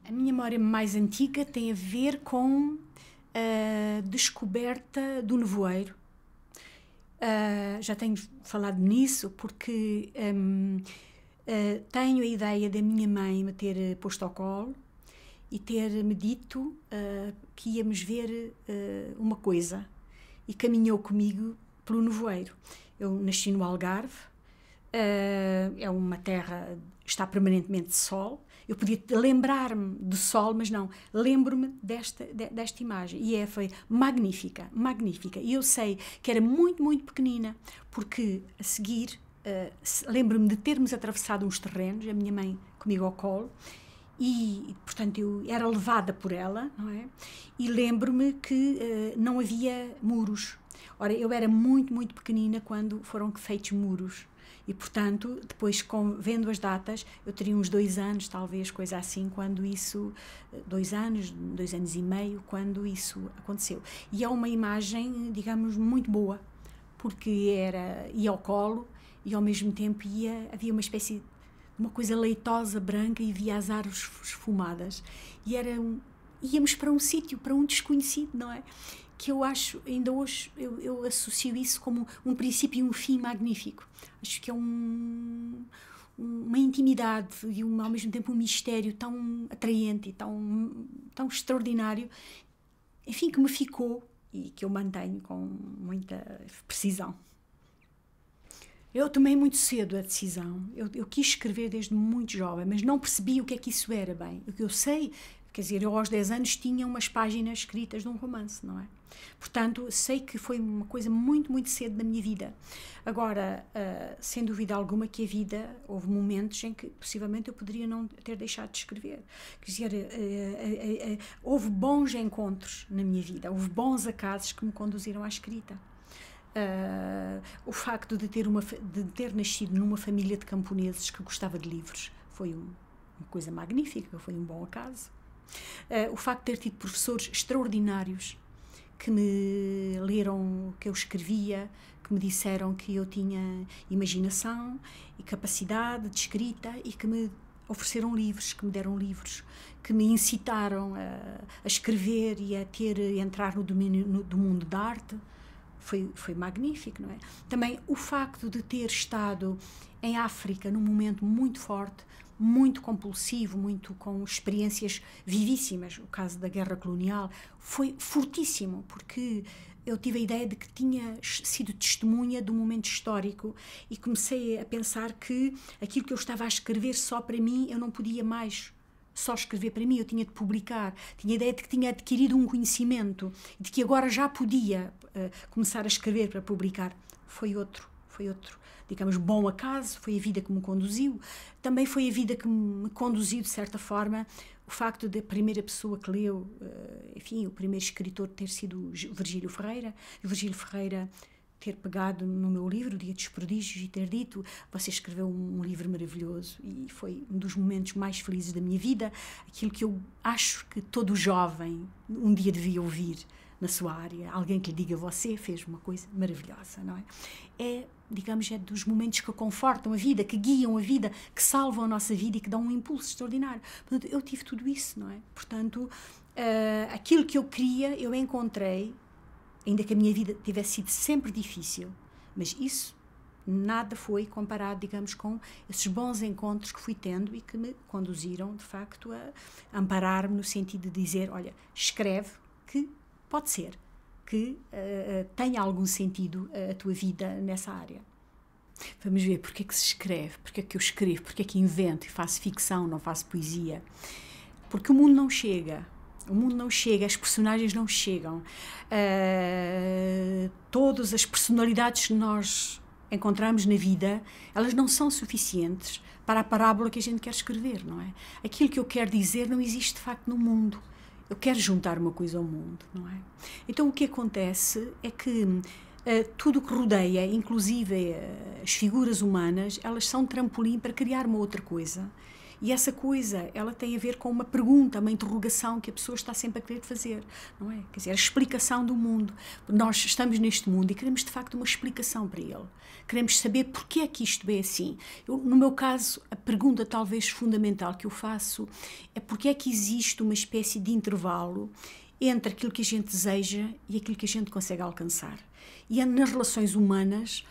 A minha memória mais antiga tem a ver com a descoberta do nevoeiro. Já tenho falado nisso porque tenho a ideia da minha mãe me ter posto ao colo e ter-me dito que íamos ver uma coisa, e caminhou comigo pelo nevoeiro. Eu nasci no Algarve, é uma terra, está permanentemente de sol. Eu podia lembrar-me de sol, mas não, lembro-me desta imagem, e foi magnífica, magnífica. E eu sei que era muito, muito pequenina, porque a seguir lembro-me de termos atravessado uns terrenos, a minha mãe comigo ao colo, e portanto eu era levada por ela, não é? E lembro-me que não havia muros. Ora, eu era muito, muito pequenina quando foram feitos muros. E, portanto, depois, vendo as datas, eu teria uns 2 anos, talvez, coisa assim, quando isso... 2 anos e meio, quando isso aconteceu. E é uma imagem, digamos, muito boa, porque ia ao colo e, ao mesmo tempo, havia uma espécie de uma coisa leitosa, branca, e via as árvores esfumadas. E íamos para um sítio, para um desconhecido, não é? Que eu acho, ainda hoje, eu associo isso como um princípio e um fim magnífico. Acho que é uma intimidade e ao mesmo tempo um mistério tão atraente e tão extraordinário, enfim, que me ficou e que eu mantenho com muita precisão. Eu tomei muito cedo a decisão. Eu quis escrever desde muito jovem, mas não percebi o que é que isso era bem. O que eu sei, quer dizer, eu aos 10 anos tinha umas páginas escritas de um romance, não é? Portanto, sei que foi uma coisa muito, muito cedo da minha vida. Agora, sem dúvida alguma que a vida, houve momentos em que possivelmente eu poderia não ter deixado de escrever. Quer dizer, houve bons encontros na minha vida, houve bons acasos que me conduziram à escrita. O facto de ter nascido numa família de camponeses que gostava de livros foi uma coisa magnífica, foi um bom acaso. O facto de ter tido professores extraordinários que me leram o que eu escrevia, que me disseram que eu tinha imaginação e capacidade de escrita, e que me ofereceram livros, que me deram livros, que me incitaram a escrever e a entrar no domínio do mundo da arte, foi magnífico, não é? Também o facto de ter estado em África num momento muito forte, muito compulsivo, muito com experiências vivíssimas. O caso da guerra colonial foi fortíssimo, porque eu tive a ideia de que tinha sido testemunha de um momento histórico, e comecei a pensar que aquilo que eu estava a escrever só para mim, eu não podia mais só escrever para mim, eu tinha de publicar. Tinha a ideia de que tinha adquirido um conhecimento, de que agora já podia começar a escrever para publicar. Foi outro, digamos, bom acaso. Foi a vida que me conduziu. Também foi a vida que me conduziu, de certa forma, o facto da primeira pessoa que leu, enfim, o primeiro escritor ter sido Virgílio Ferreira. E Virgílio Ferreira ter pegado no meu livro, O Dia dos Prodígios, e ter dito: você escreveu um livro maravilhoso. E foi um dos momentos mais felizes da minha vida, aquilo que eu acho que todo jovem um dia devia ouvir na sua área, alguém que lhe diga: você fez uma coisa maravilhosa, não é? Digamos, é dos momentos que confortam a vida, que guiam a vida, que salvam a nossa vida e que dão um impulso extraordinário. Portanto, eu tive tudo isso, não é? Portanto, aquilo que eu queria, eu encontrei, ainda que a minha vida tivesse sido sempre difícil, mas isso nada foi comparado, digamos, com esses bons encontros que fui tendo e que me conduziram, de facto, a amparar-me no sentido de dizer: olha, escreve, que pode ser que tenha algum sentido a tua vida nessa área. Vamos ver porque é que se escreve, porque é que eu escrevo, porque é que invento e faço ficção, não faço poesia. Porque o mundo não chega. O mundo não chega, as personagens não chegam. Todas as personalidades que nós encontramos na vida, elas não são suficientes para a parábola que a gente quer escrever, não é? Aquilo que eu quero dizer não existe, de facto, no mundo. Eu quero juntar uma coisa ao mundo, não é? Então, o que acontece é que tudo o que rodeia, inclusive as figuras humanas, elas são trampolim para criar uma outra coisa. E essa coisa, ela tem a ver com uma pergunta, uma interrogação que a pessoa está sempre a querer fazer, não é? Quer dizer, a explicação do mundo. Nós estamos neste mundo e queremos, de facto, uma explicação para ele. Queremos saber porque é que isto é assim. No meu caso, a pergunta talvez fundamental que eu faço é porque é que existe uma espécie de intervalo entre aquilo que a gente deseja e aquilo que a gente consegue alcançar. E nas relações humanas,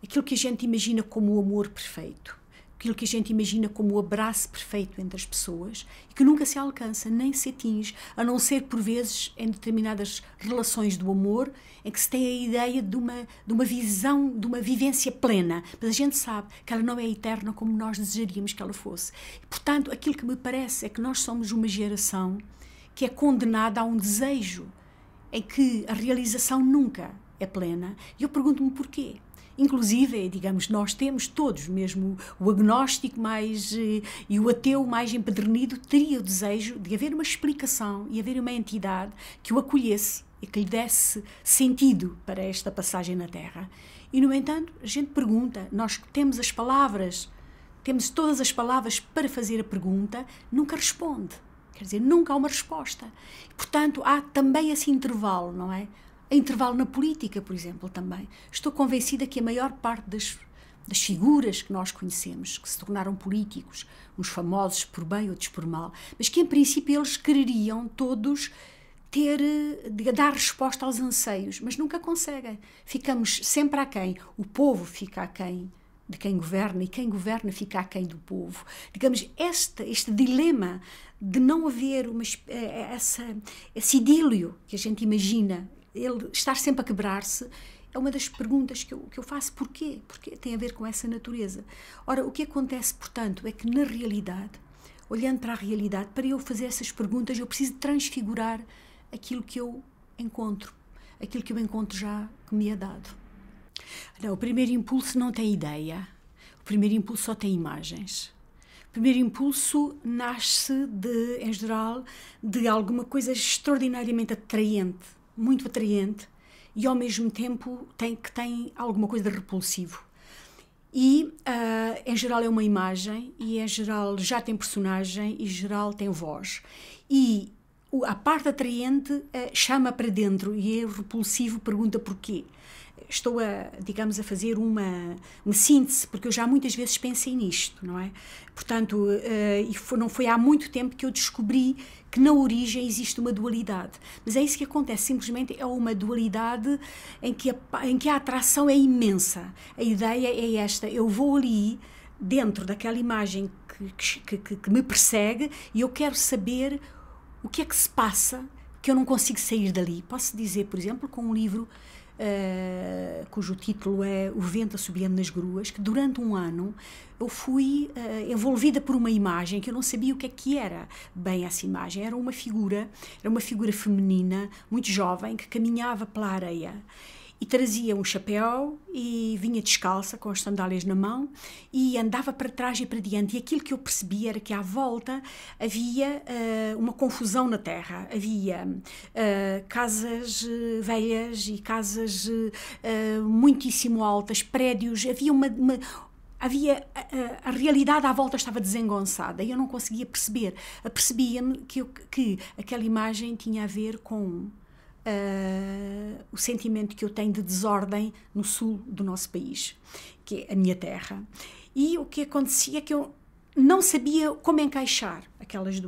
aquilo que a gente imagina como o amor perfeito, aquilo que a gente imagina como o abraço perfeito entre as pessoas e que nunca se alcança, nem se atinge, a não ser por vezes em determinadas relações do amor em que se tem a ideia de uma visão, de uma vivência plena, mas a gente sabe que ela não é eterna como nós desejaríamos que ela fosse. E, portanto, aquilo que me parece é que nós somos uma geração que é condenada a um desejo em que a realização nunca é plena. E eu pergunto-me porquê. Inclusive, digamos, nós temos todos, mesmo o agnóstico e o ateu mais empedernido, teria o desejo de haver uma explicação e haver uma entidade que o acolhesse e que lhe desse sentido para esta passagem na Terra. E, no entanto, a gente pergunta, nós temos as palavras, temos todas as palavras para fazer a pergunta, nunca responde. Quer dizer, nunca há uma resposta. E, portanto, há também esse intervalo, não é? Intervalo na política, por exemplo, também. Estou convencida que a maior parte das figuras que nós conhecemos, que se tornaram políticos, uns famosos por bem, outros por mal, mas que em princípio eles quereriam todos dar resposta aos anseios, mas nunca conseguem. Ficamos sempre aquém. O povo fica aquém de quem governa e quem governa fica aquém do povo. Digamos, este dilema de não haver esse idílio que a gente imagina, ele estar sempre a quebrar-se, é uma das perguntas que eu faço. Porquê? Porque tem a ver com essa natureza. Ora, o que acontece, portanto, é que na realidade, olhando para a realidade, para eu fazer essas perguntas, eu preciso transfigurar aquilo que eu encontro, aquilo que eu encontro já que me é dado. Não, o primeiro impulso não tem ideia, o primeiro impulso só tem imagens. O primeiro impulso nasce, em geral, de alguma coisa extraordinariamente atraente, muito atraente, e ao mesmo tempo tem alguma coisa de repulsivo. E, em geral, é uma imagem, e em geral já tem personagem, e em geral tem voz. E a parte atraente chama para dentro, e o repulsivo pergunta porquê. Estou a fazer uma síntese, porque eu já muitas vezes pensei nisto, não é? Portanto, não foi há muito tempo que eu descobri que na origem existe uma dualidade. Mas é isso que acontece, simplesmente é uma dualidade em que a atração é imensa. A ideia é esta: eu vou ali, dentro daquela imagem que me persegue, e eu quero saber o que é que se passa, que eu não consigo sair dali. Posso dizer, por exemplo, com um livro cujo título é O Vento Assobiando nas Gruas, que durante um ano eu fui envolvida por uma imagem que eu não sabia o que era bem essa imagem. Era uma figura feminina, muito jovem, que caminhava pela areia e trazia um chapéu e vinha descalça, com as sandálias na mão, e andava para trás e para diante. E aquilo que eu percebi era que à volta havia uma confusão na terra. Havia casas velhas e casas muitíssimo altas, prédios. Havia a realidade à volta estava desengonçada e eu não conseguia perceber. Apercebia-me que aquela imagem tinha a ver com o sentimento que eu tenho de desordem no sul do nosso país, que é a minha terra. E o que acontecia é que eu não sabia como encaixar as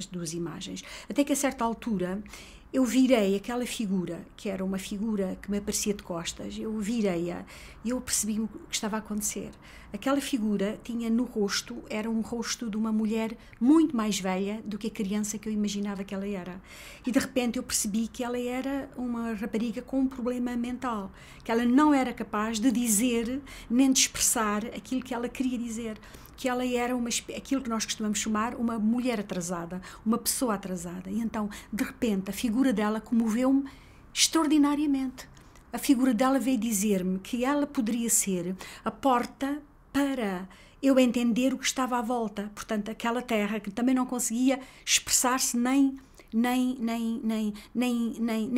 duas imagens. Até que a certa altura eu virei aquela figura, que era uma figura que me aparecia de costas, eu virei-a e eu percebi o que estava a acontecer. Aquela figura tinha no rosto, era um rosto de uma mulher muito mais velha do que a criança que eu imaginava que ela era. E de repente eu percebi que ela era uma rapariga com um problema mental, que ela não era capaz de dizer nem de expressar aquilo que ela queria dizer, que ela era aquilo que nós costumamos chamar uma mulher atrasada, uma pessoa atrasada. E então, de repente, a figura dela comoveu-me extraordinariamente. A figura dela veio dizer-me que ela poderia ser a porta para eu entender o que estava à volta. Portanto, aquela terra que também não conseguia expressar-se nem nem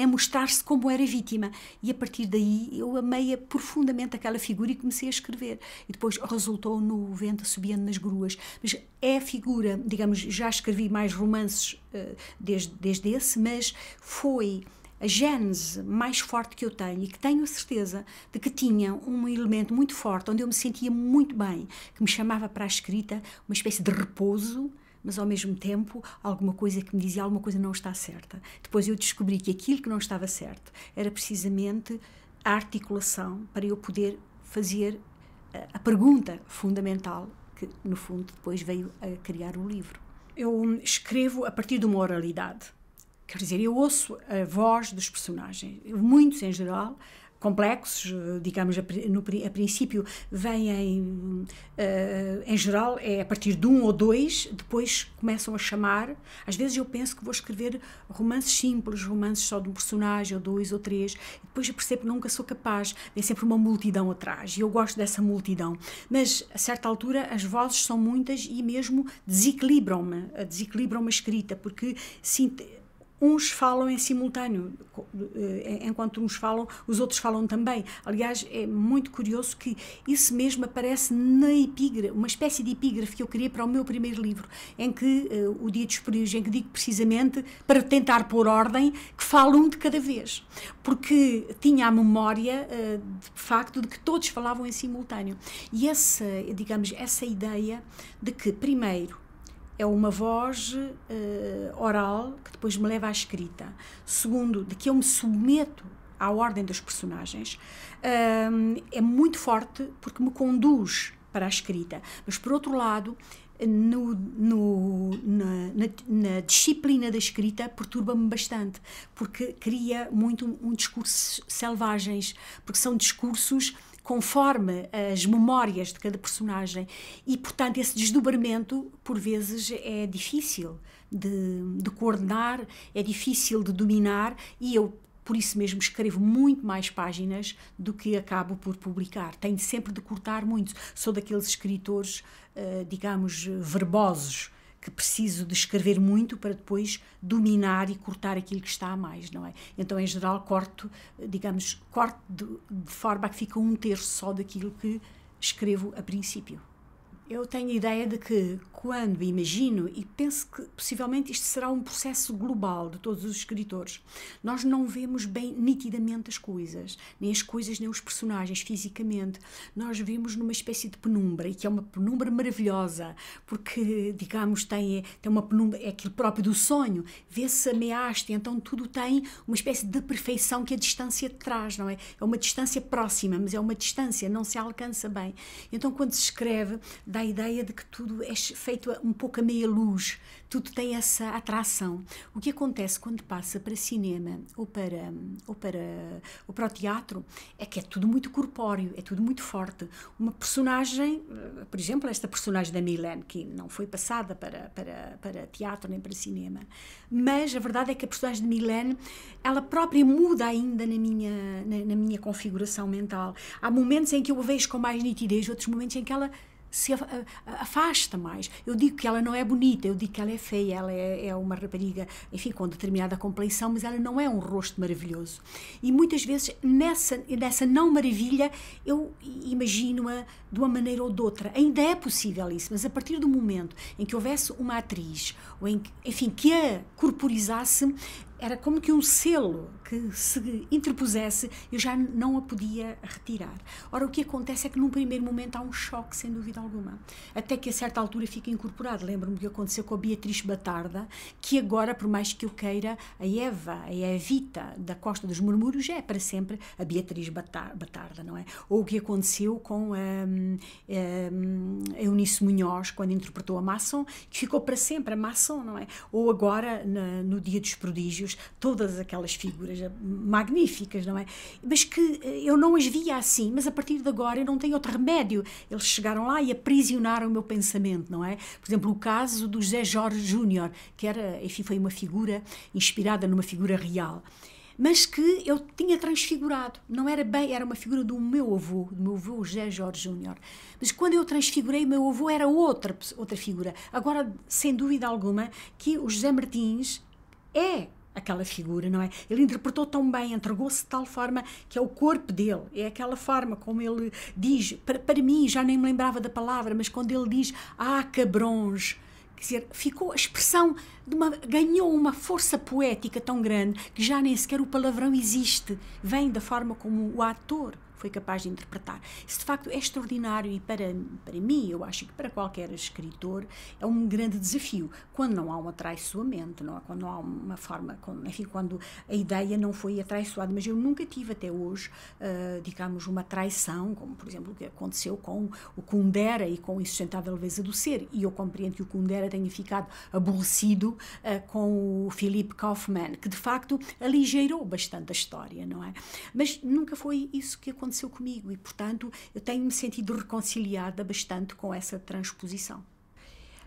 mostrar-se como era vítima. E a partir daí eu amei profundamente aquela figura e comecei a escrever. E depois resultou no Vento Assobiando nas Gruas. Mas é a figura, digamos, já escrevi mais romances desde esse, mas foi a gênese mais forte que eu tenho e que tenho a certeza de que tinha um elemento muito forte, onde eu me sentia muito bem, que me chamava para a escrita, uma espécie de repouso, mas ao mesmo tempo alguma coisa que me dizia alguma coisa não está certa. Depois eu descobri que aquilo que não estava certo era precisamente a articulação para eu poder fazer a pergunta fundamental que, no fundo, depois veio a criar o livro. Eu escrevo a partir de uma oralidade. Quer dizer, eu ouço a voz dos personagens, muitos em geral, complexos, digamos, a princípio vêm, em geral, é a partir de um ou dois, depois começam a chamar. Às vezes eu penso que vou escrever romances simples, romances só de um personagem, ou dois ou três, e depois eu percebo que nunca sou capaz, vem sempre uma multidão atrás, e eu gosto dessa multidão. Mas, a certa altura, as vozes são muitas e mesmo desequilibram-me a escrita, porque uns falam em simultâneo, enquanto uns falam, os outros falam também. Aliás, é muito curioso que isso mesmo aparece na epígrafe, uma espécie de epígrafe que eu criei para o meu primeiro livro, em que, o Dia dos Períodos, em que digo precisamente, para tentar pôr ordem, que falo um de cada vez. Porque tinha a memória, de facto, de que todos falavam em simultâneo. E essa ideia de que, primeiro, é uma voz oral que depois me leva à escrita. Segundo, de que eu me submeto à ordem dos personagens, é muito forte porque me conduz para a escrita. Mas, por outro lado, na disciplina da escrita perturba-me bastante, porque cria muito um discurso selvagens, porque são discursos conforme as memórias de cada personagem e, portanto, esse desdobramento, por vezes, é difícil de coordenar, é difícil de dominar e eu, por isso mesmo, escrevo muito mais páginas do que acabo por publicar. Tenho sempre de cortar muito. Sou daqueles escritores, digamos, verbosos, que preciso de escrever muito para depois dominar e cortar aquilo que está a mais, não é? Então, em geral, corto de forma a que fica 1/3 só daquilo que escrevo a princípio. Eu tenho a ideia de que, quando imagino, e penso que possivelmente isto será um processo global de todos os escritores, nós não vemos bem nitidamente as coisas, nem os personagens fisicamente. Nós vemos numa espécie de penumbra, e que é uma penumbra maravilhosa, porque, digamos, tem uma penumbra, é aquilo próprio do sonho, vê-se ameaça, então tudo tem uma espécie de perfeição que a distância traz, não é? É uma distância próxima, mas é uma distância, não se alcança bem. Então, quando se escreve, dá a ideia de que tudo é feito um pouco a meia luz, tudo tem essa atração. O que acontece quando passa para cinema ou para o teatro é que é tudo muito corpóreo, é tudo muito forte. Uma personagem, por exemplo, esta personagem da Mylène, que não foi passada para teatro nem para cinema, mas a verdade é que a personagem de Mylène, ela própria muda ainda na minha configuração mental. Há momentos em que eu a vejo com mais nitidez, outros momentos em que ela se afasta mais. Eu digo que ela não é bonita, eu digo que ela é feia, ela é uma rapariga, enfim, com determinada compleição, mas ela não é um rosto maravilhoso. E muitas vezes, nessa não maravilha, eu imagino-a de uma maneira ou de outra. Ainda é possível isso, mas a partir do momento em que houvesse uma atriz, ou enfim, que a corporizasse, era como que um selo que se interpusesse, eu já não a podia retirar. Ora, o que acontece é que num primeiro momento há um choque, sem dúvida alguma, até que a certa altura fica incorporado. Lembro-me do que aconteceu com a Beatriz Batarda, que agora, por mais que eu queira, a Evita da Costa dos Murmúrios é para sempre a Beatriz Batarda, não é? Ou o que aconteceu com a Eunice Munhoz, quando interpretou a Masson, que ficou para sempre a Masson, não é? Ou agora, no Dia dos Prodígios, todas aquelas figuras magníficas, não é? Mas que eu não as via assim, mas a partir de agora eu não tenho outro remédio. Eles chegaram lá e aprisionaram o meu pensamento, não é? Por exemplo, o caso do José Jorge Júnior, que era, enfim, foi uma figura inspirada numa figura real, mas que eu tinha transfigurado. Não era bem, era uma figura do meu avô José Jorge Júnior. Mas quando eu transfigurei, o meu avô era outra figura. Agora, sem dúvida alguma, que o José Martins é aquela figura, não é? Ele interpretou tão bem, entregou-se de tal forma que é o corpo dele, é aquela forma como ele diz, para mim, já nem me lembrava da palavra, mas quando ele diz, cabrões, quer dizer, ficou a expressão, ganhou uma força poética tão grande que já nem sequer o palavrão existe, vem da forma como o ator foi capaz de interpretar. Isso de facto é extraordinário e para mim, eu acho que para qualquer escritor é um grande desafio, quando não há um atraiçoamento, não é? Quando não há uma forma, enfim, quando a ideia não foi atraiçoada, mas eu nunca tive até hoje, digamos, uma traição, como por exemplo o que aconteceu com o Kundera e com a Insustentável Leveza do Ser, e eu compreendo que o Kundera tenha ficado aborrecido com o Philip Kaufman, que de facto aligeirou bastante a história, não é? Mas nunca foi isso que aconteceu comigo e, portanto, eu tenho-me sentido reconciliada bastante com essa transposição.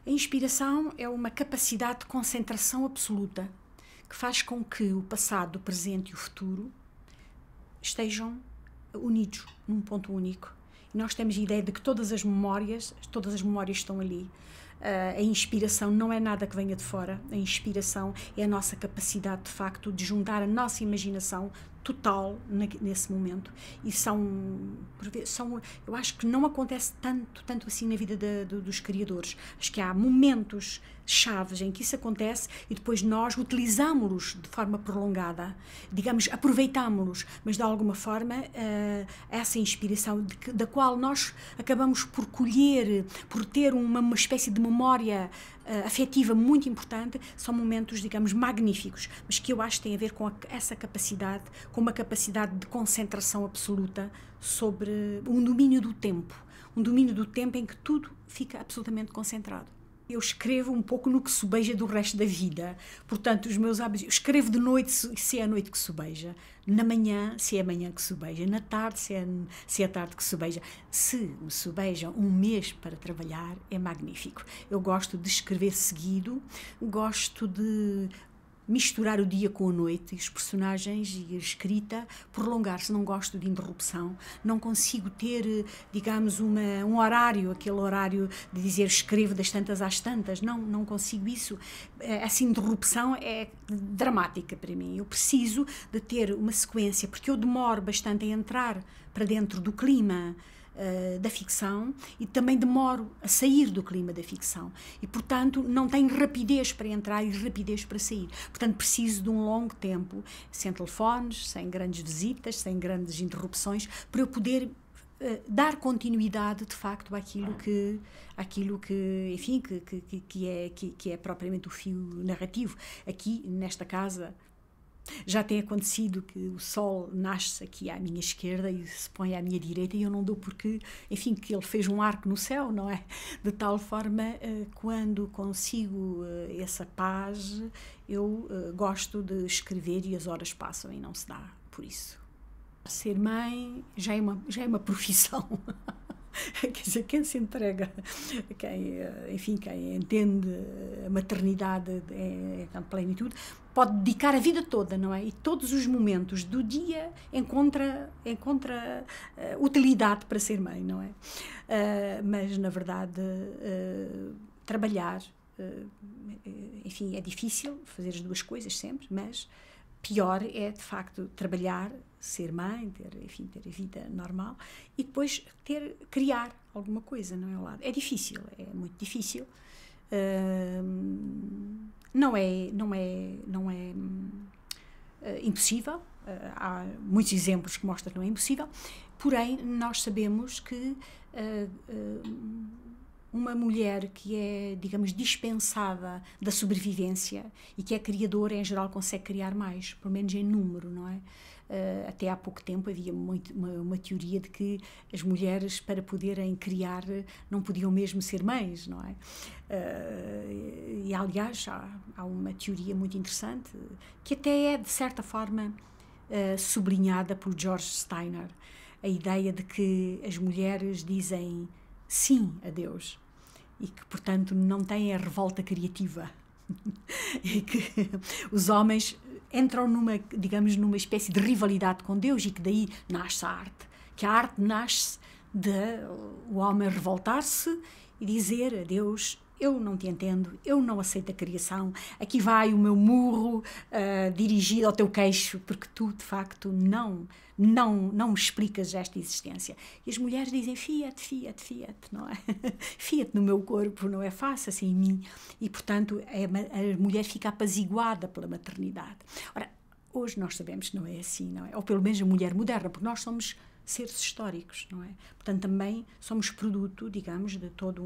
A inspiração é uma capacidade de concentração absoluta que faz com que o passado, o presente e o futuro estejam unidos num ponto único. E nós temos a ideia de que todas as memórias estão ali. A inspiração não é nada que venha de fora, a inspiração é a nossa capacidade, de facto, de juntar a nossa imaginação total nesse momento. E eu acho que não acontece tanto assim na vida dos criadores. Acho que há momentos chaves em que isso acontece e depois nós utilizámos-los de forma prolongada, digamos, aproveitámos-los, mas de alguma forma essa inspiração da qual nós acabamos por colher, por ter uma espécie de memória afetiva muito importante, são momentos, digamos, magníficos, mas que eu acho que têm a ver com essa capacidade, com uma capacidade de concentração absoluta sobre um domínio do tempo em que tudo fica absolutamente concentrado. Eu escrevo um pouco no que sobeja do resto da vida, portanto os meus hábitos, eu escrevo de noite se é a noite que sobeja, na manhã se é a manhã que sobeja, na tarde se é a tarde que sobeja. Se me sobejam um mês para trabalhar é magnífico. Eu gosto de escrever seguido, gosto de misturar o dia com a noite, os personagens e a escrita, prolongar-se, não gosto de interrupção, não consigo ter, digamos, um horário, aquele horário de dizer escrevo das tantas às tantas, não consigo isso. Essa interrupção é dramática para mim, eu preciso de ter uma sequência, porque eu demoro bastante a entrar para dentro do clima da ficção e também demoro a sair do clima da ficção e, portanto, não tenho rapidez para entrar e rapidez para sair. Portanto, preciso de um longo tempo, sem telefones, sem grandes visitas, sem grandes interrupções, para eu poder dar continuidade, de facto, àquilo que enfim, que é propriamente o fio narrativo. Aqui, nesta casa, já tem acontecido que o sol nasce aqui à minha esquerda e se põe à minha direita e eu não dou porque, enfim, que ele fez um arco no céu, não é? De tal forma, quando consigo essa paz, eu gosto de escrever e as horas passam e não se dá por isso. Ser mãe já é uma profissão. Quer dizer, quem se entrega, quem entende a maternidade a plenitude, pode dedicar a vida toda, não é? E todos os momentos do dia encontra utilidade para ser mãe, não é? Mas, na verdade, trabalhar, enfim, é difícil fazer as duas coisas sempre, mas pior é, de facto, trabalhar, ser mãe, ter a vida normal e depois criar alguma coisa, não é ao lado. É difícil, é muito difícil. Não é impossível. Há muitos exemplos que mostram que não é impossível, porém, nós sabemos que uma mulher que é, digamos, dispensada da sobrevivência e que é criadora, em geral, consegue criar mais, pelo menos em número, não é? Até há pouco tempo havia uma teoria de que as mulheres, para poderem criar, não podiam mesmo ser mães, não é? E, aliás, há uma teoria muito interessante, que até é, de certa forma, sublinhada por George Steiner, a ideia de que as mulheres dizem sim a Deus e que, portanto, não têm a revolta criativa e que os homens entram numa espécie de rivalidade com Deus e que daí nasce a arte, que a arte nasce de o homem revoltar-se e dizer a Deus, eu não te entendo, eu não aceito a criação, aqui vai o meu murro dirigido ao teu queixo, porque tu, de facto, não me explicas esta existência. E as mulheres dizem, fia-te, não é? Fia-te no meu corpo, não é? Faça-se em mim. E, portanto, a mulher fica apaziguada pela maternidade. Ora, hoje nós sabemos que não é assim, não é? Ou pelo menos a mulher moderna, porque nós somos seres históricos, não é? Portanto, também somos produto, digamos, de todo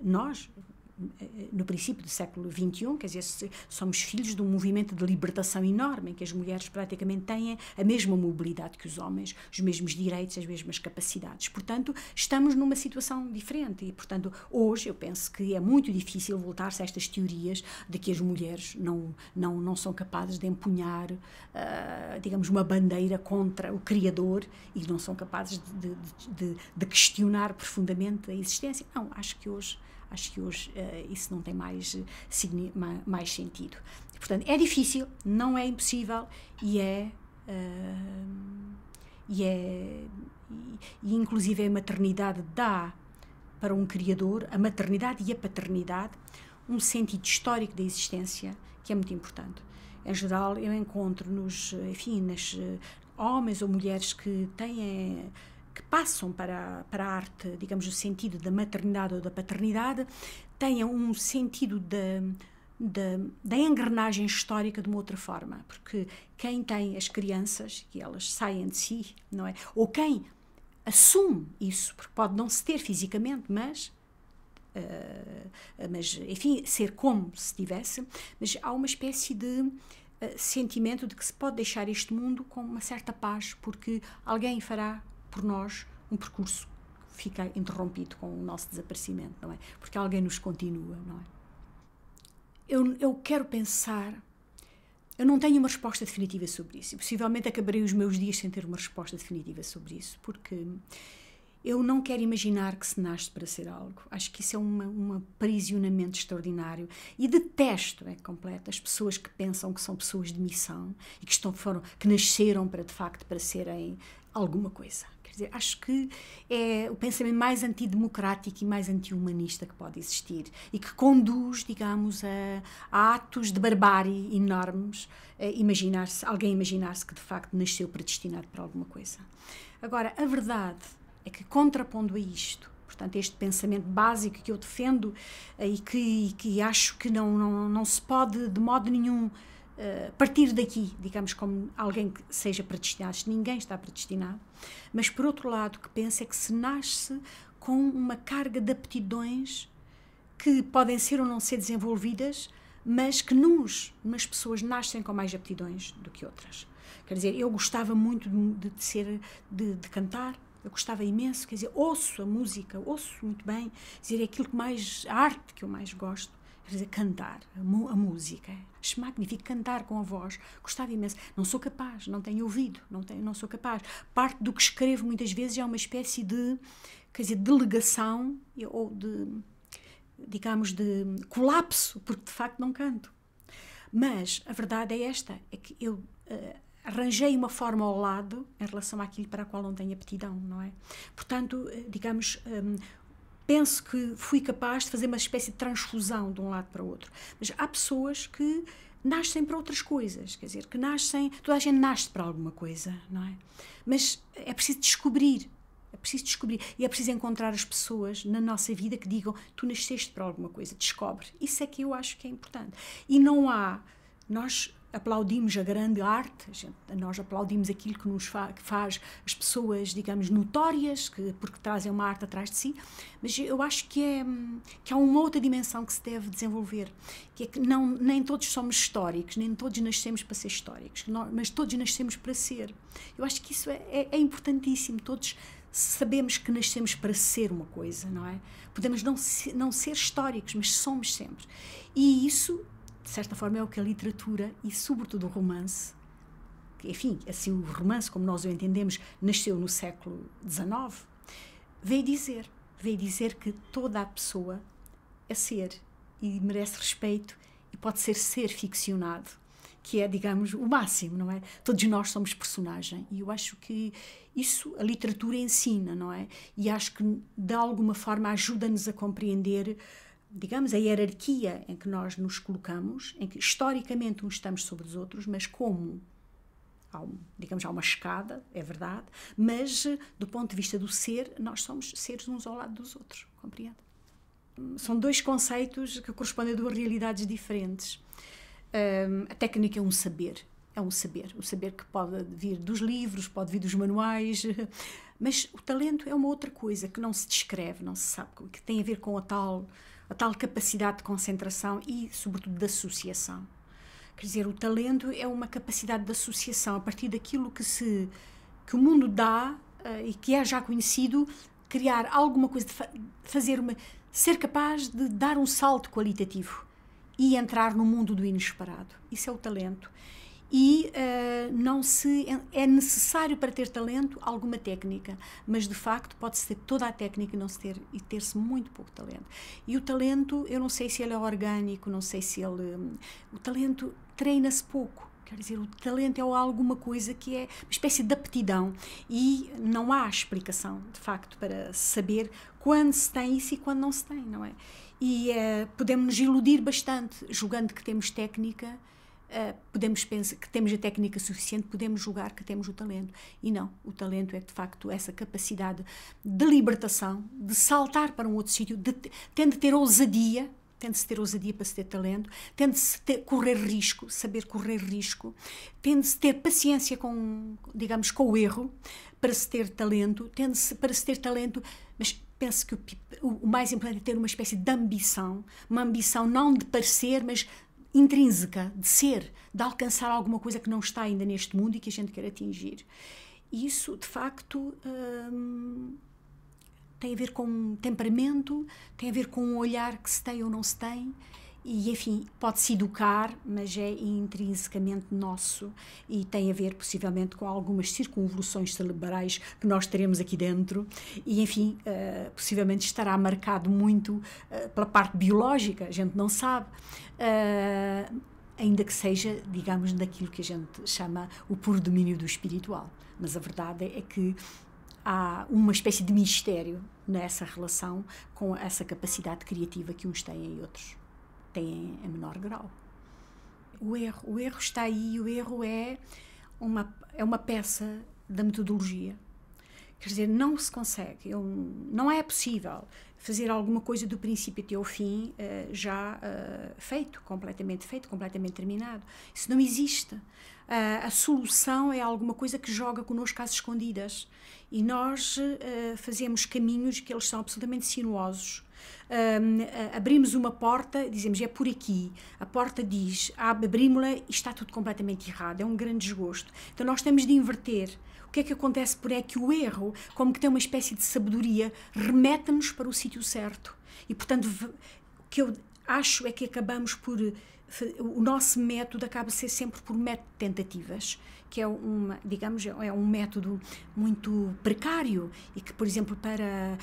nós, no princípio do século XXI, quer dizer, somos filhos de um movimento de libertação enorme, em que as mulheres praticamente têm a mesma mobilidade que os homens, os mesmos direitos, as mesmas capacidades. Portanto, estamos numa situação diferente e, portanto, hoje eu penso que é muito difícil voltar-se a estas teorias de que as mulheres não são capazes de empunhar, digamos, uma bandeira contra o Criador e não são capazes de questionar profundamente a existência. Não, acho que hoje isso não tem mais sentido. Portanto, é difícil, não é impossível e inclusive a maternidade dá para um criador, a maternidade e a paternidade, um sentido histórico da existência que é muito importante. Em geral, eu encontro nos homens ou mulheres que passam para a arte, digamos, o sentido da maternidade ou da paternidade, tenham um sentido da engrenagem histórica de uma outra forma, porque quem tem as crianças, que elas saem de si, não é? Ou quem assume isso, porque pode não se ter fisicamente, mas enfim, ser como se tivesse, mas há uma espécie de sentimento de que se pode deixar este mundo com uma certa paz, porque alguém fará por nós um percurso que fica interrompido com o nosso desaparecimento, não é? Porque alguém nos continua, não é? Eu quero pensar, eu não tenho uma resposta definitiva sobre isso e possivelmente acabarei os meus dias sem ter uma resposta definitiva sobre isso, porque eu não quero imaginar que se nasce para ser algo. Acho que isso é um aprisionamento extraordinário e detesto, completo, as pessoas que pensam que são pessoas de missão e que nasceram para, de facto, para serem alguma coisa. Quer dizer, acho que é o pensamento mais antidemocrático e mais anti-humanista que pode existir e que conduz, digamos, a atos de barbárie enormes, alguém imaginar-se que de facto nasceu predestinado para alguma coisa. Agora, a verdade é que, contrapondo a isto, portanto, este pensamento básico que eu defendo e que acho que não se pode de modo nenhum partir daqui, digamos, como alguém que seja predestinado, ninguém está predestinado, mas por outro lado, que penso é que se nasce com uma carga de aptidões que podem ser ou não ser desenvolvidas, mas que umas pessoas nascem com mais aptidões do que outras. Quer dizer, eu gostava muito de cantar, eu gostava imenso, quer dizer, ouço a música, ouço muito bem, quer dizer, é aquilo a arte que eu mais gosto. Quer dizer, cantar, a música, acho magnífico, cantar com a voz, gostava imenso. Não sou capaz, não tenho ouvido, não sou capaz. Parte do que escrevo muitas vezes é uma espécie de, quer dizer, delegação ou digamos, de colapso, porque de facto não canto. Mas a verdade é esta, é que eu arranjei uma forma ao lado em relação àquilo para a qual não tenho aptidão, não é? Portanto, digamos, penso que fui capaz de fazer uma espécie de transfusão de um lado para o outro. Mas há pessoas que nascem para outras coisas, quer dizer, toda a gente nasce para alguma coisa, não é? Mas é preciso descobrir, e é preciso encontrar as pessoas na nossa vida que digam, tu nasceste para alguma coisa, descobre. Isso é que eu acho que é importante. E nós aplaudimos a grande arte, nós aplaudimos aquilo que que faz as pessoas, digamos, notórias, porque trazem uma arte atrás de si, mas eu acho que há uma outra dimensão que se deve desenvolver, que é que nem todos somos históricos, nem todos nascemos para ser históricos, mas todos nascemos para ser. Eu acho que isso é importantíssimo, todos sabemos que nascemos para ser uma coisa, não é? Podemos não ser históricos, mas somos sempre. E isso, de certa forma, é o que a literatura e, sobretudo, o romance, enfim, assim, o romance, como nós o entendemos, nasceu no século XIX, veio dizer que toda a pessoa é ser e merece respeito e pode ser ficcionado, que é, digamos, o máximo, não é? Todos nós somos personagem e eu acho que isso a literatura ensina, não é? E acho que, de alguma forma, ajuda-nos a compreender digamos, a hierarquia em que nós nos colocamos, em que historicamente uns estamos sobre os outros, mas como digamos, há uma escada, é verdade, mas do ponto de vista do ser, nós somos seres uns ao lado dos outros, compreende? São dois conceitos que correspondem a duas realidades diferentes. A técnica é um saber, o saber que pode vir dos livros, pode vir dos manuais, mas o talento é uma outra coisa que não se descreve, não se sabe, que tem a ver com a tal capacidade de concentração e, sobretudo, de associação. Quer dizer, o talento é uma capacidade de associação a partir daquilo que o mundo dá e que é já conhecido, criar alguma coisa, ser capaz de dar um salto qualitativo e entrar no mundo do inesperado. Isso é o talento. E é necessário para ter talento alguma técnica, mas de facto pode-se ter toda a técnica e ter-se muito pouco talento. E o talento, eu não sei se ele é orgânico, não sei se o talento treina-se pouco. Quer dizer, o talento é alguma coisa que é uma espécie de aptidão e não há explicação, de facto, para saber quando se tem isso e quando não se tem, não é? E podemos nos iludir bastante, julgando que temos técnica, podemos pensar que temos a técnica suficiente, podemos julgar que temos o talento. E não, o talento é, de facto, essa capacidade de libertação, de saltar para um outro sítio, tem de ter ousadia, tem-se ter ousadia para se ter talento, tem-se correr risco, saber correr risco, tem-se ter paciência com o erro para se ter talento, para se ter talento, mas penso que o mais importante é ter uma espécie de ambição, uma ambição não de parecer, mas intrínseca, de ser, de alcançar alguma coisa que não está ainda neste mundo e que a gente quer atingir. E isso, de facto, tem a ver com temperamento, tem a ver com um olhar que se tem ou não se tem, e, enfim, pode-se educar, mas é intrinsecamente nosso e tem a ver, possivelmente, com algumas circunvoluções cerebrais que nós teremos aqui dentro e, enfim, possivelmente estará marcado muito pela parte biológica, a gente não sabe, ainda que seja, digamos, daquilo que a gente chama o puro domínio do espiritual. Mas a verdade é que há uma espécie de mistério nessa relação com essa capacidade criativa que uns têm e outros têm em menor grau. O erro está aí, o erro é uma peça da metodologia. Quer dizer, não se consegue, não é possível fazer alguma coisa do princípio até ao fim feito, completamente terminado. Isso não existe. A solução é alguma coisa que joga connosco às escondidas e nós fazemos caminhos que eles são absolutamente sinuosos. Abrimos uma porta, dizemos é por aqui, a porta diz, abrimos-la e está tudo completamente errado, é um grande desgosto. Então nós temos de inverter. O que é que acontece por é que o erro, como que tem uma espécie de sabedoria, remete-nos para o sítio certo. E portanto o que eu acho é que acabamos por, o nosso método acaba a ser sempre por método de tentativas, que é um método muito precário e que, por exemplo, para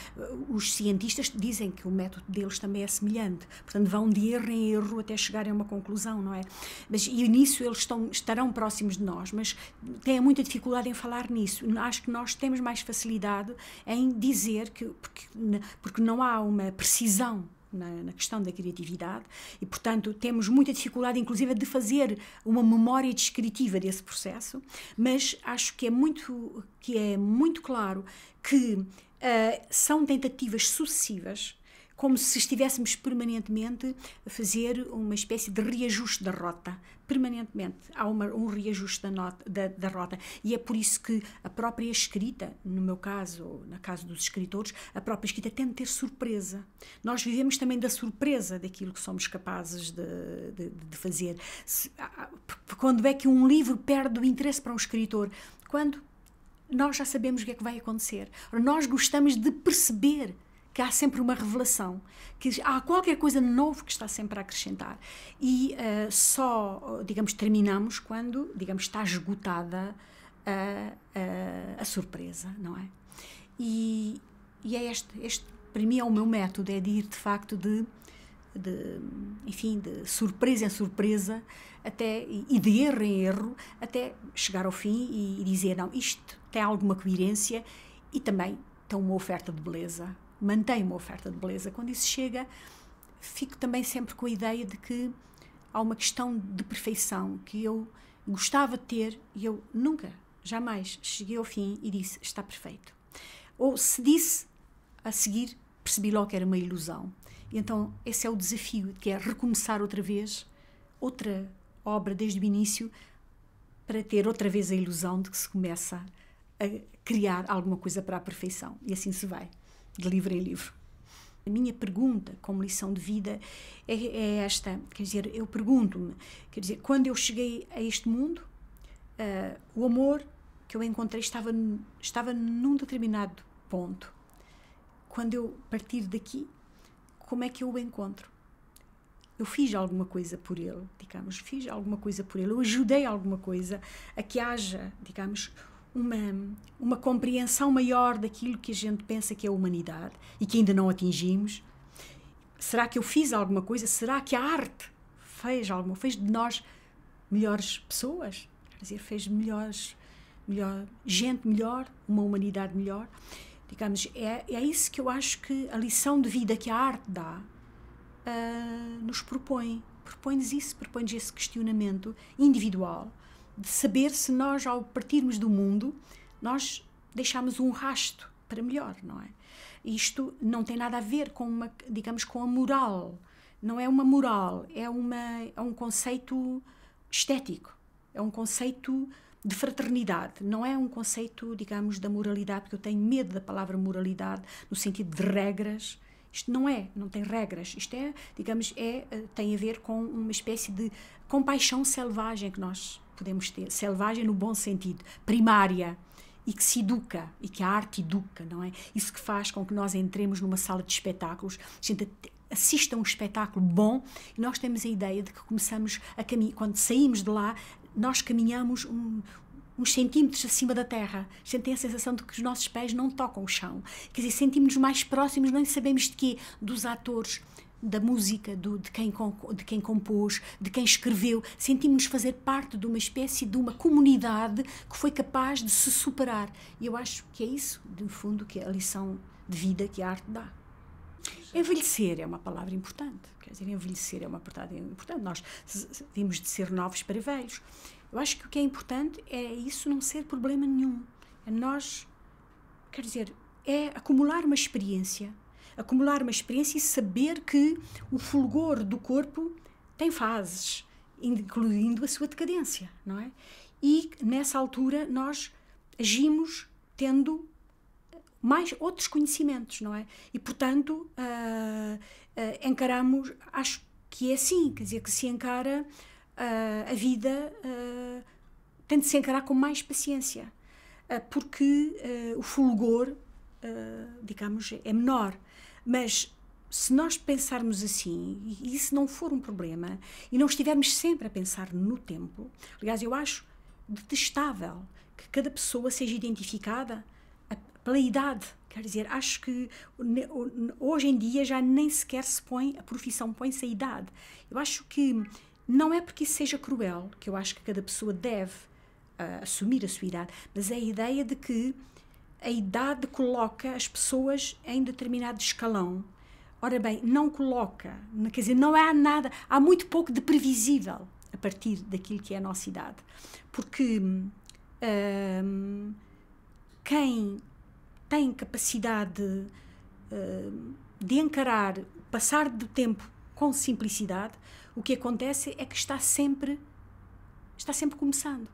os cientistas dizem que o método deles também é semelhante, portanto vão de erro em erro até chegarem a uma conclusão, não é? E nisso eles estarão próximos de nós, mas têm muita dificuldade em falar nisso. Acho que nós temos mais facilidade em dizer porque não há uma precisão na questão da criatividade e, portanto, temos muita dificuldade, inclusive, de fazer uma memória descritiva desse processo, mas acho que é muito claro que são tentativas sucessivas, como se estivéssemos permanentemente a fazer uma espécie de reajuste da rota. Permanentemente há um reajuste da rota. E é por isso que a própria escrita, no meu caso, ou no caso dos escritores, a própria escrita tem de ter surpresa. Nós vivemos também da surpresa daquilo que somos capazes de fazer. Quando é que um livro perde o interesse para um escritor? Quando nós já sabemos o que é que vai acontecer. Nós gostamos de perceber que há sempre uma revelação, que há qualquer coisa novo que está sempre a acrescentar. E só, digamos, terminamos quando, digamos, está esgotada a surpresa, não é? E é este, para mim, é o meu método, é de ir, de facto, de surpresa em surpresa, e de erro em erro, até chegar ao fim e dizer, não, isto tem alguma coerência e também tem uma oferta de beleza. Mantém uma oferta de beleza. Quando isso chega, fico também sempre com a ideia de que há uma questão de perfeição que eu gostava de ter e eu nunca, jamais cheguei ao fim e disse está perfeito. Ou se disse, a seguir percebi logo que era uma ilusão. E então esse é o desafio, que é recomeçar outra vez, outra obra desde o início, para ter outra vez a ilusão de que se começa a criar alguma coisa para a perfeição. E assim se vai, de livro em livro. A minha pergunta como lição de vida é esta, quer dizer, eu pergunto-me, quer dizer, quando eu cheguei a este mundo, o amor que eu encontrei estava num determinado ponto. Quando eu partir daqui, como é que eu o encontro? Eu fiz alguma coisa por ele, digamos, fiz alguma coisa por ele, eu ajudei alguma coisa a que haja, digamos, uma compreensão maior daquilo que a gente pensa que é a humanidade e que ainda não atingimos. Será que eu fiz alguma coisa? Será que a arte fez de nós melhores pessoas? Quer dizer, fez gente melhor, uma humanidade melhor? Digamos, é isso que eu acho que a lição de vida que a arte dá nos propõe-nos isso, propõe-nos esse questionamento individual de saber se nós, ao partirmos do mundo, nós deixamos um rasto para melhor, não é? Isto não tem nada a ver com digamos, com a moral. Não é uma moral, é um conceito estético, é um conceito de fraternidade, não é um conceito, digamos, da moralidade, porque eu tenho medo da palavra moralidade no sentido de regras. Isto não tem regras, isto digamos, tem a ver com uma espécie de compaixão selvagem que nós podemos ter, selvagem no bom sentido, primária, e que se educa, e que a arte educa, não é? Isso que faz com que nós entremos numa sala de espetáculos, a gente assista a um espetáculo bom, e nós temos a ideia de que começamos a caminhar, quando saímos de lá, nós caminhamos uns centímetros acima da terra. A gente tem a sensação de que os nossos pés não tocam o chão. Quer dizer, sentimos-nos mais próximos, não sabemos de quê? Dos atores, da música, de quem compôs, de quem escreveu. Sentimos-nos fazer parte de uma espécie de uma comunidade que foi capaz de se superar. E eu acho que é isso, de fundo, que é a lição de vida que a arte dá. Envelhecer é uma palavra importante. Quer dizer, envelhecer é uma palavra importante. Nós vimos de ser novos para velhos. Eu acho que o que é importante é isso não ser problema nenhum. É nós, quer dizer, é acumular uma experiência e saber que o fulgor do corpo tem fases, incluindo a sua decadência, não é? E nessa altura nós agimos tendo mais outros conhecimentos, não é? E, portanto, encaramos, acho que é assim, quer dizer, que se encara a vida, tem de se encarar com mais paciência, porque o fulgor, digamos, é menor. Mas se nós pensarmos assim, e isso não for um problema, e não estivermos sempre a pensar no tempo, aliás, eu acho detestável que cada pessoa seja identificada pela idade. Quer dizer, acho que hoje em dia já nem sequer se põe, a profissão põe-se a idade. Eu acho que não é porque isso seja cruel, que eu acho que cada pessoa deve assumir a sua idade, mas é a ideia de que a idade coloca as pessoas em determinado escalão. Ora bem, não coloca, quer dizer, não há nada, há muito pouco de previsível a partir daquilo que é a nossa idade. Porque quem tem capacidade de encarar o passar do tempo com simplicidade, o que acontece é que está sempre começando.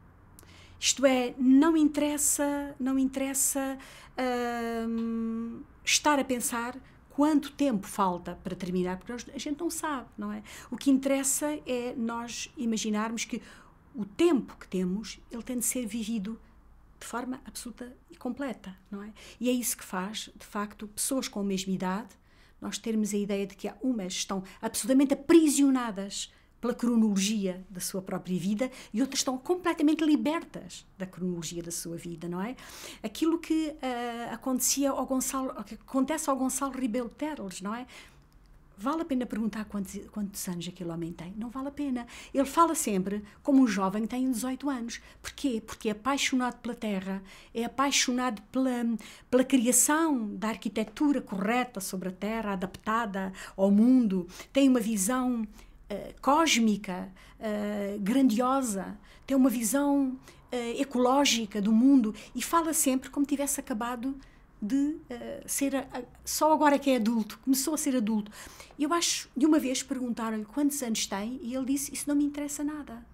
Isto é, não interessa estar a pensar quanto tempo falta para terminar, porque a gente não sabe, não é? O que interessa é nós imaginarmos que o tempo que temos, ele tem de ser vivido de forma absoluta e completa, não é? E é isso que faz, de facto, pessoas com a mesma idade, nós termos a ideia de que umas estão absolutamente aprisionadas pela cronologia da sua própria vida e outras estão completamente libertas da cronologia da sua vida, não é? Aquilo que acontece ao Gonçalo Rebelo Teles, não é? Vale a pena perguntar quantos anos aquele homem tem? Não vale a pena. Ele fala sempre como um jovem que tem 18 anos. Porquê? Porque é apaixonado pela terra, é apaixonado pela criação da arquitetura correta sobre a terra, adaptada ao mundo. Tem uma visão cósmica, grandiosa, tem uma visão ecológica do mundo e fala sempre como tivesse acabado de ser, só agora que é adulto, começou a ser adulto. Eu acho, de uma vez perguntaram-lhe quantos anos tem e ele disse, isso não me interessa nada.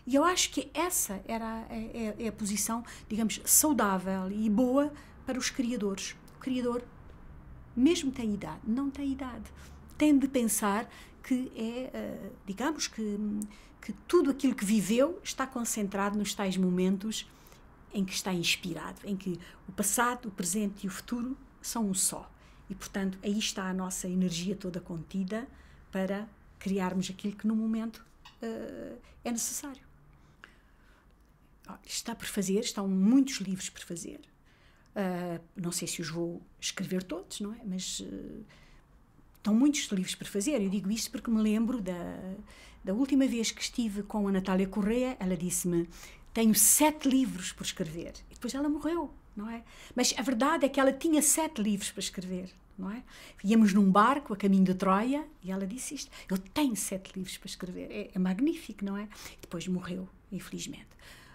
E eu acho que essa é a posição, digamos, saudável e boa para os criadores. O criador, mesmo tem idade, não tem idade, tem de pensar que digamos, que tudo aquilo que viveu está concentrado nos tais momentos em que está inspirado, em que o passado, o presente e o futuro são um só. E, portanto, aí está a nossa energia toda contida para criarmos aquilo que no momento é necessário. Está por fazer, estão muitos livros por fazer. Não sei se os vou escrever todos, não é? Mas estão muitos livros por fazer. Eu digo isto porque me lembro da última vez que estive com a Natália Correia, ela disse-me, tenho 7 livros por escrever. E depois ela morreu, não é? Mas a verdade é que ela tinha 7 livros para escrever, não é? Íamos num barco a caminho de Troia e ela disse isto. Eu tenho 7 livros para escrever. É magnífico, não é? E depois morreu, infelizmente.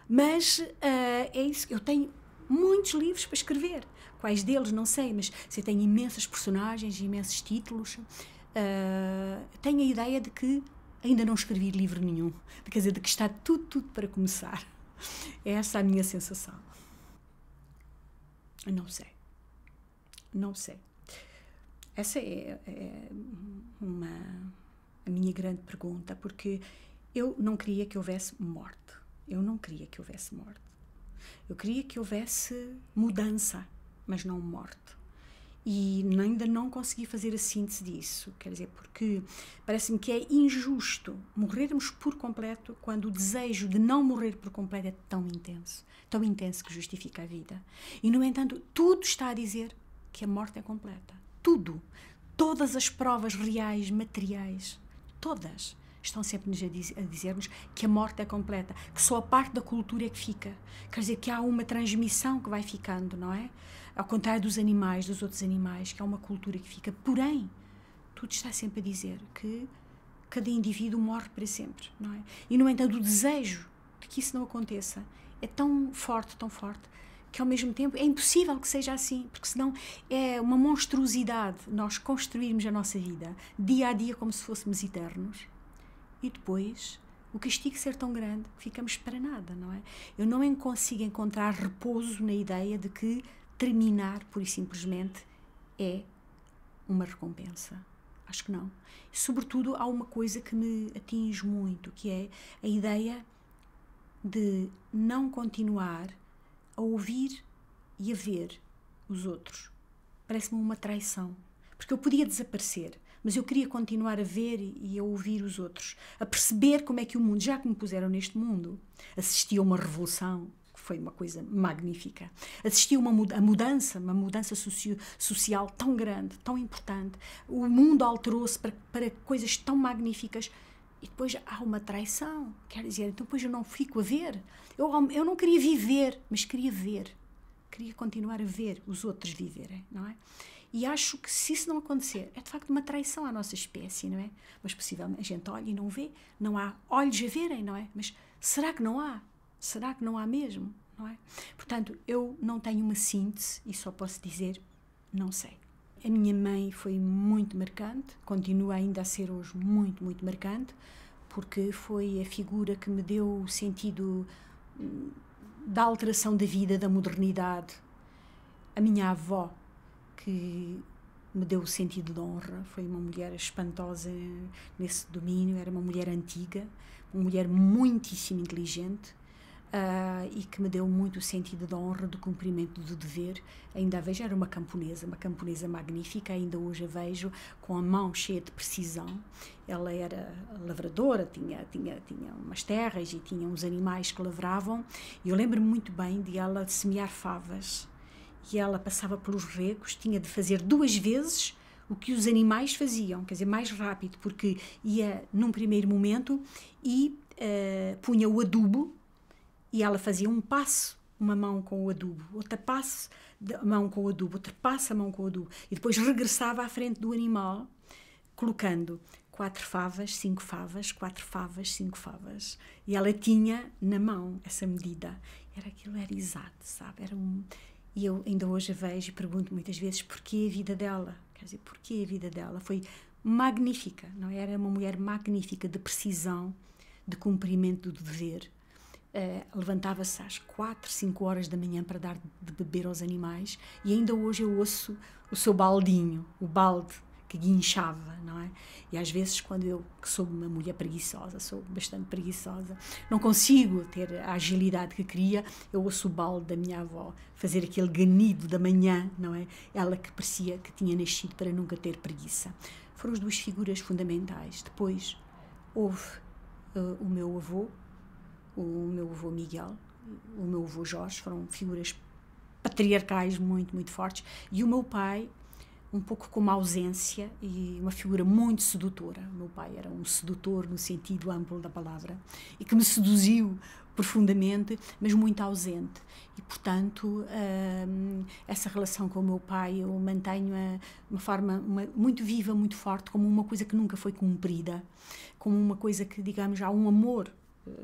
Mas é isso. Eu tenho muitos livros para escrever. Quais deles, não sei, mas você tem imensas personagens, imensos títulos. Tenho a ideia de que ainda não escrevi livro nenhum. Quer dizer, de que está tudo para começar. É essa a minha sensação. Não sei. Não sei. Essa é a minha grande pergunta, porque eu não queria que houvesse morte. Eu não queria que houvesse morte. Eu queria que houvesse mudança, mas não morte. E ainda não consegui fazer a síntese disso, quer dizer, porque parece-me que é injusto morrermos por completo quando o desejo de não morrer por completo é tão intenso que justifica a vida. E, no entanto, tudo está a dizer que a morte é completa. Tudo. Todas as provas reais, materiais, todas, estão sempre a dizer-nos que a morte é completa, que só a parte da cultura é que fica. Quer dizer, que há uma transmissão que vai ficando, não é? Ao contrário dos animais, dos outros animais, que há uma cultura que fica. Porém, tudo está sempre a dizer que cada indivíduo morre para sempre, não é? E, no entanto, o desejo de que isso não aconteça é tão forte, que ao mesmo tempo é impossível que seja assim, porque senão é uma monstruosidade nós construirmos a nossa vida dia a dia como se fôssemos eternos e depois o castigo ser tão grande que ficamos para nada, não é? Eu não consigo encontrar repouso na ideia de que terminar, pura e simplesmente, é uma recompensa. Acho que não. Sobretudo, há uma coisa que me atinge muito, que é a ideia de não continuar a ouvir e a ver os outros. Parece-me uma traição. Porque eu podia desaparecer, mas eu queria continuar a ver e a ouvir os outros, a perceber como é que o mundo, já que me puseram neste mundo, assisti a uma revolução, que foi uma coisa magnífica, assisti a uma mudança social tão grande, tão importante, o mundo alterou-se para coisas tão magníficas, e depois há uma traição, quer dizer, então depois eu não fico a ver, eu não queria viver, mas queria ver, queria continuar a ver os outros viverem, não é? E acho que se isso não acontecer, é de facto uma traição à nossa espécie, não é? Mas possivelmente a gente olha e não vê, não há olhos a verem, não é? Mas será que não há? Será que não há mesmo, não é? Portanto, eu não tenho uma síntese e só posso dizer, não sei. A minha mãe foi muito marcante, continua ainda a ser hoje muito, muito marcante, porque foi a figura que me deu o sentido da alteração da vida, da modernidade. A minha avó, que me deu o sentido de honra, foi uma mulher espantosa nesse domínio, era uma mulher antiga, uma mulher muitíssimo inteligente, e que me deu muito o sentido de honra, do cumprimento do dever. Ainda a vejo, era uma camponesa magnífica, ainda hoje a vejo com a mão cheia de precisão. Ela era lavradora, tinha umas terras e tinha uns animais que lavravam, e eu lembro-me muito bem de ela semear favas, e ela passava pelos regos, tinha de fazer 2 vezes o que os animais faziam, quer dizer, mais rápido, porque ia num primeiro momento e punha o adubo e ela fazia um passo, uma mão com o adubo, outra passo, a mão com o adubo, outra passo a mão com o adubo, e depois regressava à frente do animal, colocando 4 favas, 5 favas, 4 favas, 5 favas. E ela tinha na mão essa medida. Aquilo era exato, sabe? E eu ainda hoje a vejo e pergunto muitas vezes porquê a vida dela. Quer dizer, porquê a vida dela? Foi magnífica, não é? Era uma mulher magnífica, de precisão, de cumprimento do dever. Levantava-se às 4, 5 horas da manhã para dar de beber aos animais, e ainda hoje eu ouço o seu baldinho, o balde que guinchava, não é? E às vezes, quando eu, que sou uma mulher preguiçosa, sou bastante preguiçosa, não consigo ter a agilidade que queria, eu ouço o balde da minha avó fazer aquele ganido da manhã, não é? Ela que parecia que tinha nascido para nunca ter preguiça. Foram as 2 figuras fundamentais. Depois houve o meu avô Miguel, o meu avô Jorge, foram figuras patriarcais muito, muito fortes, e o meu pai, um pouco com uma ausência e uma figura muito sedutora. O meu pai era um sedutor no sentido amplo da palavra e que me seduziu profundamente, mas muito ausente. E, portanto, essa relação com o meu pai eu mantenho de uma forma muito viva, muito forte, como uma coisa que nunca foi cumprida, como uma coisa que, digamos, há um amor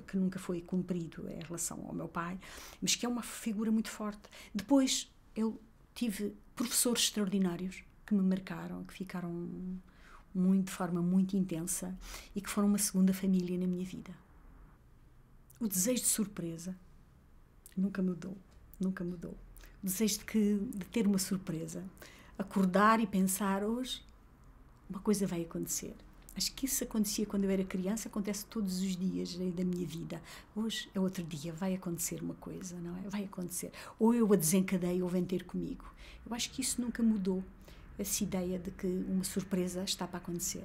que nunca foi cumprido em relação ao meu pai, mas que é uma figura muito forte. Depois eu tive professores extraordinários que me marcaram, que ficaram de forma muito intensa e que foram uma segunda família na minha vida. O desejo de surpresa nunca mudou, nunca mudou. O desejo de ter uma surpresa, acordar e pensar, hoje uma coisa vai acontecer. Acho que isso acontecia quando eu era criança, acontece todos os dias da minha vida. Hoje é outro dia, vai acontecer uma coisa, não é? Vai acontecer. Ou eu a desencadeio ou vem ter comigo. Eu acho que isso nunca mudou, essa ideia de que uma surpresa está para acontecer.